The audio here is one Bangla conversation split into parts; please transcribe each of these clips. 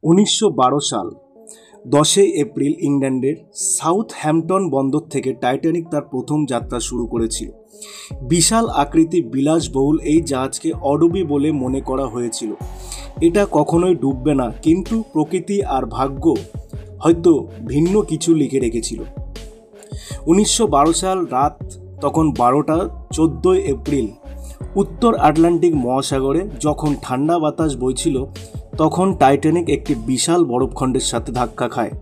1912 সাল 10 এপ্রিল ইংল্যান্ডের সাউথহ্যাম্পটন বন্দর থেকে টাইটানিক তার প্রথম যাত্রা শুরু করেছিল। বিশাল আকৃতি বিলাসবহুল এই জাহাজকে অডবি বলে মনে করা হয়েছিল। এটা কখনোই ডুববে না, কিন্তু প্রকৃতি আর ভাগ্য হয়তো ভিন্ন কিছু লিখে রেখেছিল। 1912 সাল রাত তখন 12টা। 14 এপ্রিল উত্তর আটলান্টিক মহাসাগরে যখন ঠান্ডা বাতাস বইছিল, তখন টাইটানিক একটি বিশাল বরফখণ্ডের সাথে ধাক্কা খায়।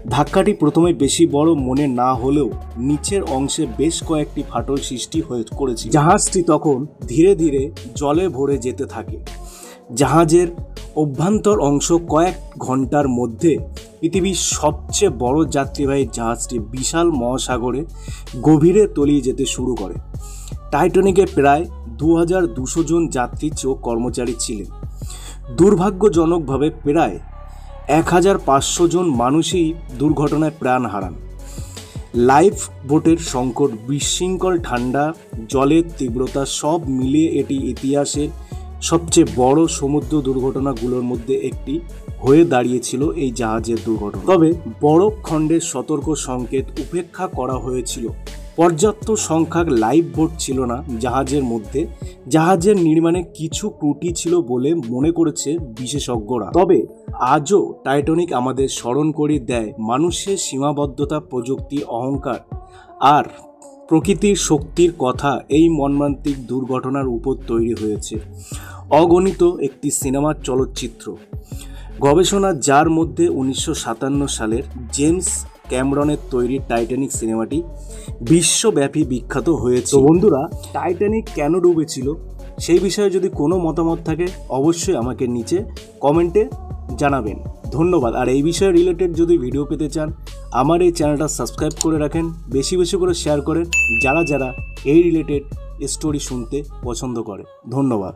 ধাক্কাটি প্রথমে বেশি বড় মনে না হলেও নিচের অংশে বেশ কয়েকটি ফাটল সৃষ্টি করেছিল। জাহাজটি তখন ধীরে ধীরে জলে ভরে যেতে থাকে। জাহাজের অভ্যন্তর অংশ কয়েক ঘন্টার মধ্যে পৃথিবীর সবচেয়ে বড় যাত্রীবাহী জাহাজটি বিশাল মহাসাগরে গভীরে তলিয়ে যেতে শুরু করে। টাইটানিকে প্রায় 2200 জন যাত্রী ও কর্মচারী ছিলেন। দুর্ভাগ্যজনকভাবে প্রায় 1500 জন মানুষই দুর্ঘটনায় প্রাণ হারান। লাইফ বোটের সংকট, বিশৃঙ্খল ঠান্ডা, জলের তীব্রতা সব মিলিয়ে এটি ইতিহাসের সবচেয়ে বড় সমুদ্র দুর্ঘটনাগুলোর মধ্যে একটি হয়ে দাঁড়িয়েছিল এই জাহাজের দুর্ঘটনা। তবে বরফখণ্ডের সতর্ক সংকেত উপেক্ষা করা হয়েছিল। পর্যাপ্ত সংখ্যক লাইফ বোট ছিল না জাহাজের মধ্যে। জাহাজের নির্মাণে কিছু ত্রুটি ছিল বলে মনে করেছে বিশেষজ্ঞরা। তবে আজও টাইটানিক আমাদের স্মরণ করিয়ে দেয় মানুষের সীমাবদ্ধতা, প্রযুক্তি, অহংকার আর প্রকৃতির শক্তির কথা। এই মর্মান্তিক দুর্ঘটনার উপর তৈরি হয়েছে অগণিত একটি সিনেমার চলচ্চিত্র গবেষণা, যার মধ্যে 1957 সালের জেমস ক্যামেরনের তৈরি টাইটানিক সিনেমাটি বিশ্বব্যাপী বিখ্যাত হয়েছে। বন্ধুরা, টাইটানিক কেন ডুবেছিল সেই বিষয়ে যদি কোনো মতামত থাকে অবশ্যই আমাকে নিচে কমেন্টে জানাবেন। ধন্যবাদ। আর এই বিষয়ে রিলেটেড যদি ভিডিও পেতে চান আমার এই চ্যানেলটা সাবস্ক্রাইব করে রাখেন, বেশি বেশি করে শেয়ার করেন যারা যারা এই রিলেটেড স্টোরি শুনতে পছন্দ করে। ধন্যবাদ।